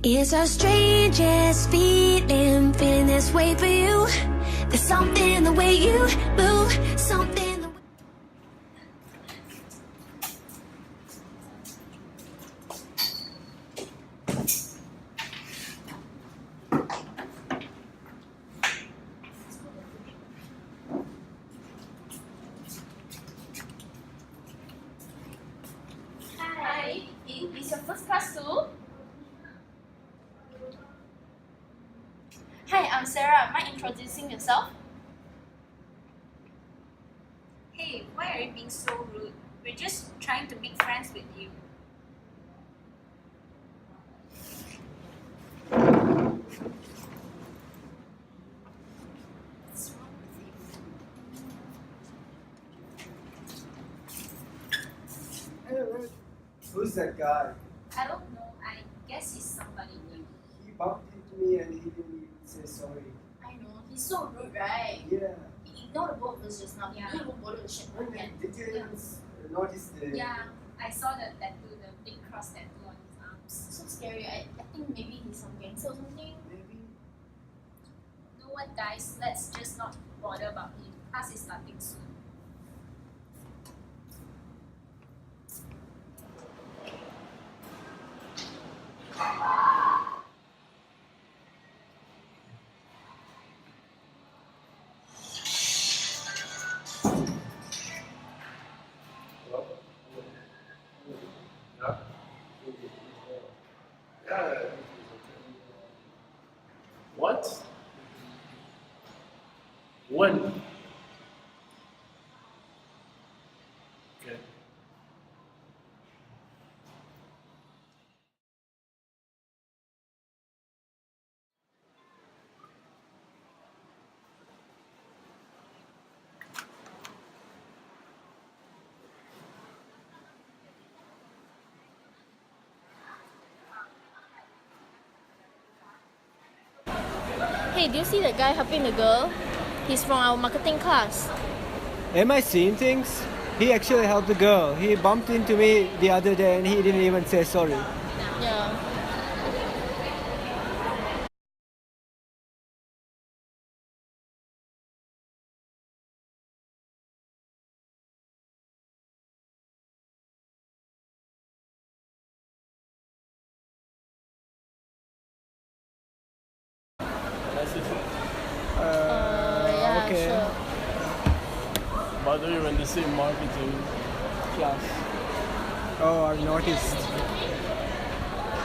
It's our strangest feeling this way for you. There's something the way you move, something the way... Hi, is your first class too? Hi, I'm Sarah. Mind introducing yourself? Hey, why are you being so rude? We're just trying to make friends with you. What's wrong with you? Hey, who's that guy? I don't know. I guess he's somebody new. He bumped into me and he didn't even say sorry. I know, he's so rude, right? Yeah. He ignored the both of us just now. He didn't even bother to shake my hand. Did you even notice the... Yeah, I saw the tattoo, the big cross tattoo on his arms. So scary. I think maybe he's some gangster or something. Maybe. You know what, guys? Let's just not bother about him. Class is starting soon. What? When? Okay. Hey, do you see that guy helping the girl? He's from our marketing class. Am I seeing things? He actually helped the girl. He bumped into me the other day and he didn't even say sorry. Yeah. Yeah, okay. sure. By the way, we're in the same marketing class. Oh, I've noticed.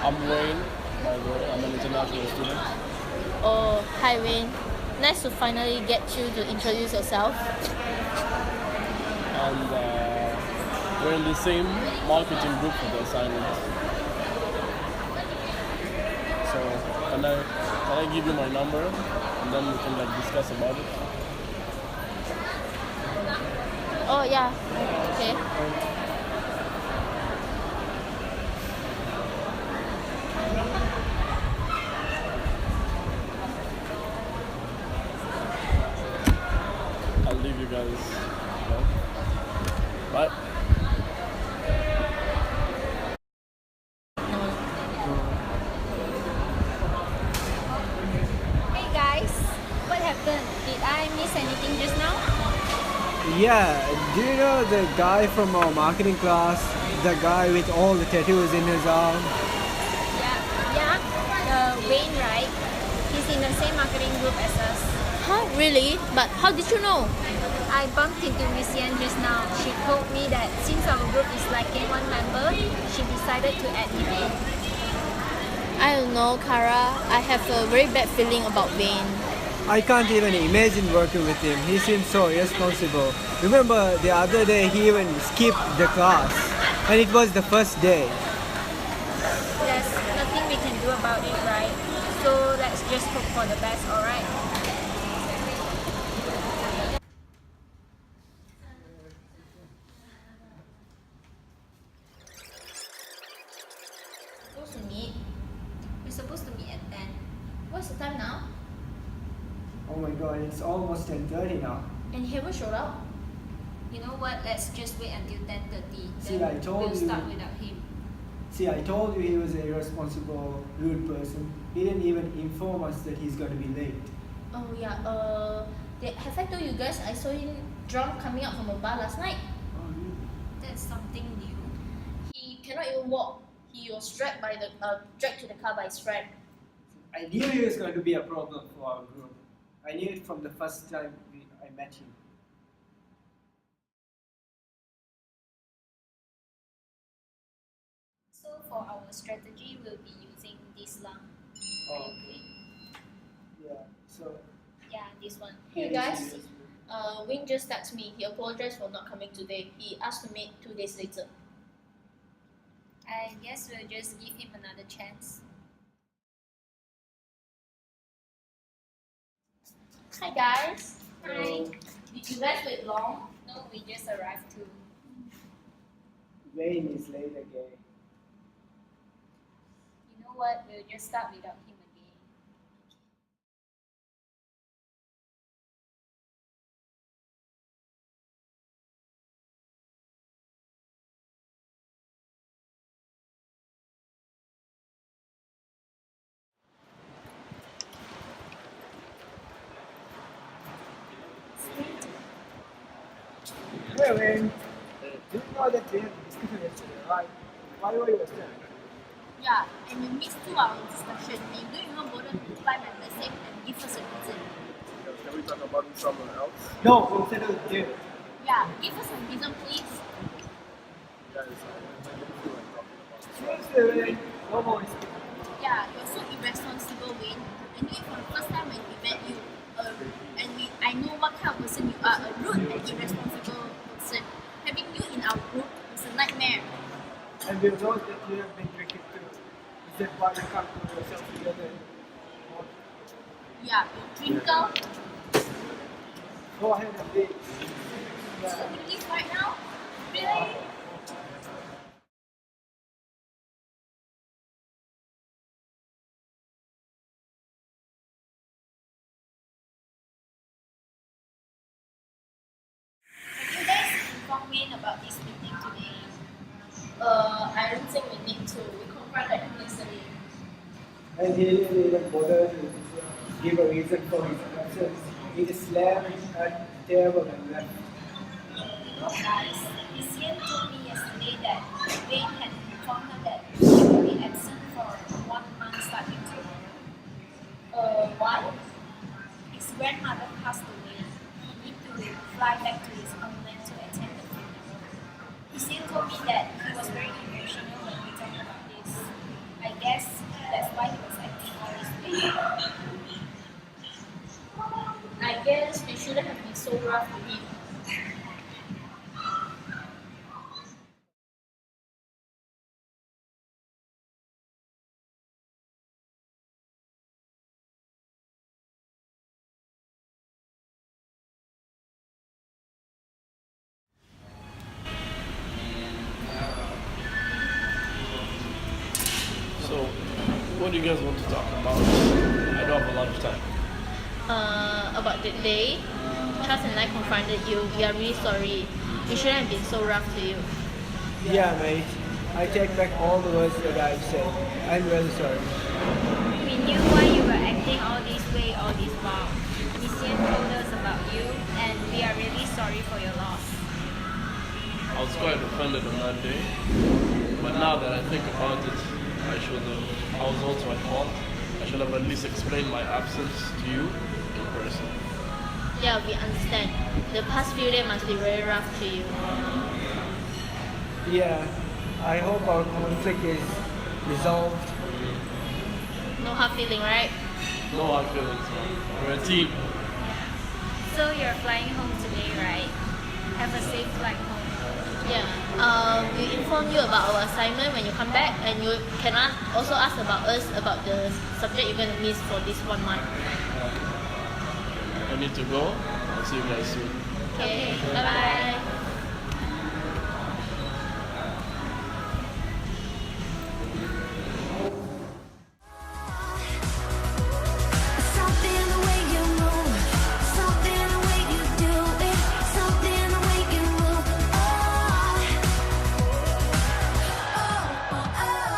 I'm Wayne, by the way. I'm an international student. Oh, hi Wayne. Nice to finally get you to introduce yourself. And we're in the same marketing group for the assignment. So, can I give you my number? And then we can discuss about it. Oh yeah. Okay. I'll leave you guys. Bye. Hey guys, what happened? Did I miss anything just now? Yeah, do you know the guy from our marketing class? The guy with all the tattoos in his arm? Yeah, Wayne, right? He's in the same marketing group as us. Huh? Really? But how did you know? I bumped into Miss Yan just now. She told me that since our group is lacking one member, she decided to add him in. I don't know, Kara. I have a very bad feeling about Wayne. I can't even imagine working with him. He seems so irresponsible. Remember the other day he even skipped the class and it was the first day. There's nothing we can do about it, right? So let's just hope for the best, alright? Supposed to meet. We're supposed to meet at 10. What's the time now? Oh my god, it's almost 10:30 now. And he haven't showed up. You know what? Let's just wait until 10:30. See, Then I told we'll you. start without him. See, I told you he was an irresponsible, rude person. He didn't even inform us that he's going to be late. Oh yeah. Have I told you guys I saw him drunk coming out from a bar last night? Oh, really? That's something new. He cannot even walk. He was dragged to the car by his friend. I knew he was going to be a problem for our group. I knew it from the first time I met him. So for our strategy, we'll be using this lah. Are you okay? Yeah, so... Yeah, this one. Hey guys, Wing just texted me. He apologized for not coming today. He asked to meet 2 days later. I guess we'll just give him another chance. Hi guys. Hello. Did you guys wait long? No, we just arrived too. Wayne is late again. You know what? We'll just start without him again. Hey Wayne, do you know that we had a discussion yesterday, right? Why were you upset? Yeah, and you missed 2 hours discussion and you don't even bother to reply my message and give us a reason. Can we talk about it somewhere else? No, we'll settle it here. Yeah, give us a reason please. Guys, I don't feel like talking about it. Seriously, Wayne, no more whiskey. Yeah, you're so irresponsible, Wayne. I knew it from the first time when we met you. I know what kind of person you are, a rude and irresponsible person. Having you in our group is a nightmare. And we know that you have been drinking too. Is that why you can't put yourself together? Yeah, you drinker. Go ahead and leave. So you leave right now? Really? Have you guys informed Wayne about this meeting today? I don't think we need to. We confronted him yesterday. And he didn't even bother to give a reason for his absence. He just slammed at the table and left. Guys, Lucien told me yesterday that Wayne had informed her that he will be absent for 1 month starting tomorrow. Why? His grandmother passed away. He need to fly back to his homeland to attend the funeral. Lucien told me that he was very emotional when we talked about this. I guess that's why he was acting all this way. I guess we shouldn't have been so rough with him. So, what do you guys want to talk about? I don't have a lot of time. About the day, Charles and I confronted you. We are really sorry. We shouldn't have been so rough to you. Yeah, mate. I take back all the words that I've said. I'm really sorry. We knew why you were acting all this way all this while. Lucien told us about you, and we are really sorry for your loss. I was quite offended on that day, but now that I think about it, I was also at fault. I should have at least explained my absence to you in person. Yeah, we understand. The past few days must be very rough to you. Yeah, I hope our conflict is resolved. No hard feeling, right? No hard feelings, man. We're a team. So you're flying home today, right? Have a safe flight home. Yeah. We inform you about our assignment when you come back, and you can also ask about us about the subject you're going to miss for this 1 month. I need to go. I'll see you guys soon. Okay. Bye bye. Something the way you move, something the way you do it, something the way you move. Oh, oh, oh, oh.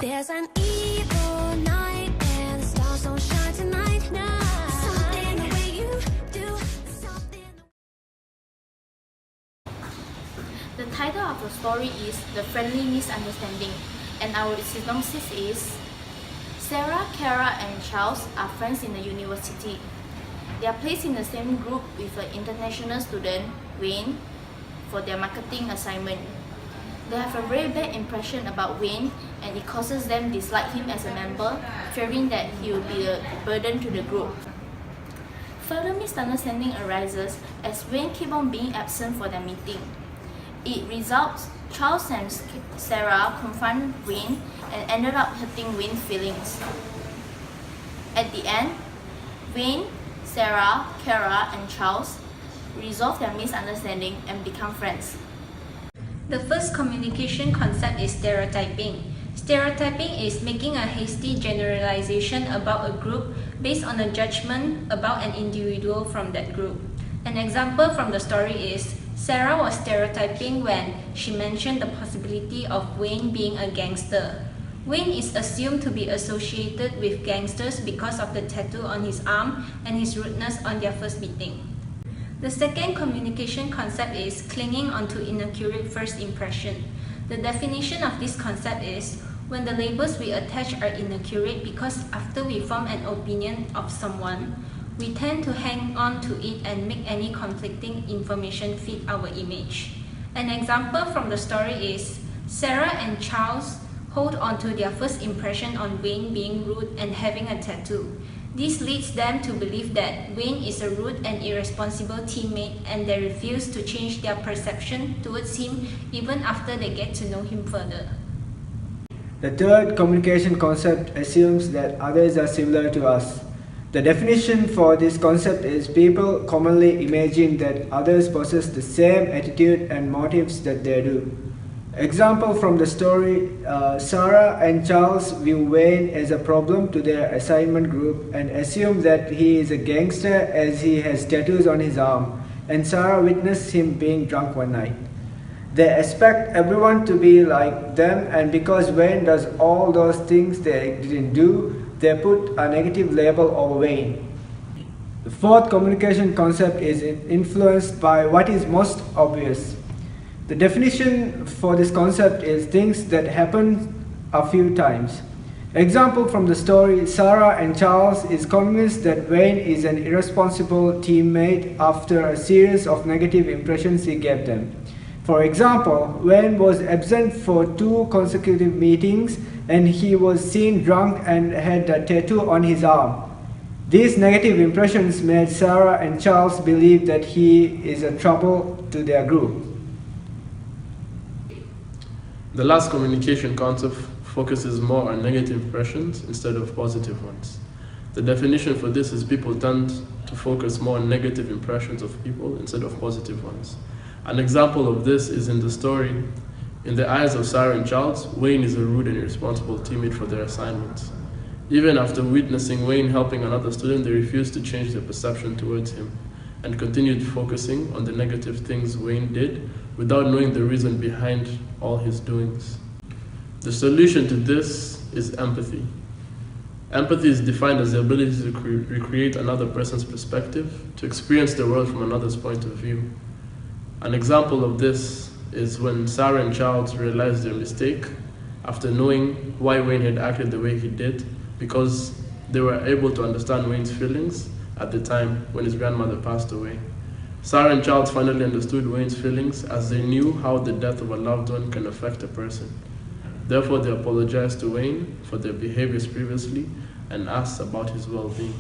There's an evil night and the stars don't shine tonight. Something the way you do, something. The title of the story is The Friendly Misunderstanding, and our synopsis is: Sarah, Kara, and Charles are friends in the university. They are placed in the same group with an international student, Wayne, for their marketing assignment. They have a very bad impression about Wayne, and it causes them dislike him as a member, fearing that he will be a burden to the group. Further misunderstanding arises as Wayne keep on being absent for their meeting. It results Charles and Sarah confront Wayne and ended up hurting Wayne's feelings. At the end, Wayne, Sarah, Kara, and Charles resolve their misunderstanding and become friends. The first communication concept is stereotyping. Stereotyping is making a hasty generalization about a group based on a judgment about an individual from that group. An example from the story is Sarah was stereotyping when she mentioned the possibility of Wayne being a gangster. Wayne is assumed to be associated with gangsters because of the tattoo on his arm and his rudeness on their first meeting. The second communication concept is clinging onto inaccurate first impression. The definition of this concept is when the labels we attach are inaccurate because after we form an opinion of someone, we tend to hang on to it and make any conflicting information fit our image. An example from the story is Sarah and Charles hold on to their first impression on Wayne being rude and having a tattoo. This leads them to believe that Wayne is a rude and irresponsible teammate, and they refuse to change their perception towards him even after they get to know him further. The third communication concept assumes that others are similar to us. The definition for this concept is people commonly imagine that others possess the same attitude and motives that they do. Example from the story, Sarah and Charles view Wayne as a problem to their assignment group and assume that he is a gangster as he has tattoos on his arm, and Sarah witnessed him being drunk one night. They expect everyone to be like them, and because Wayne does all those things they didn't do, they put a negative label over Wayne. The fourth communication concept is influenced by what is most obvious. The definition for this concept is things that happen a few times. Example from the story, Sarah and Charles is convinced that Wayne is an irresponsible teammate after a series of negative impressions he gave them. For example, Wayne was absent for 2 consecutive meetings and he was seen drunk and had a tattoo on his arm. These negative impressions made Sarah and Charles believe that he is a trouble to their group. The last communication concept focuses more on negative impressions instead of positive ones. The definition for this is people tend to focus more on negative impressions of people instead of positive ones. An example of this is in the story. In the eyes of Sarah and Charles, Wayne is a rude and irresponsible teammate for their assignments. Even after witnessing Wayne helping another student, they refused to change their perception towards him and continued focusing on the negative things Wayne did without knowing the reason behind all his doings. The solution to this is empathy. Empathy is defined as the ability to recreate another person's perspective, to experience the world from another's point of view. An example of this is when Sarah and Charles realized their mistake after knowing why Wayne had acted the way he did, because they were able to understand Wayne's feelings at the time when his grandmother passed away. Sarah and Charles finally understood Wayne's feelings as they knew how the death of a loved one can affect a person. Therefore, they apologized to Wayne for their behaviors previously and asked about his well-being.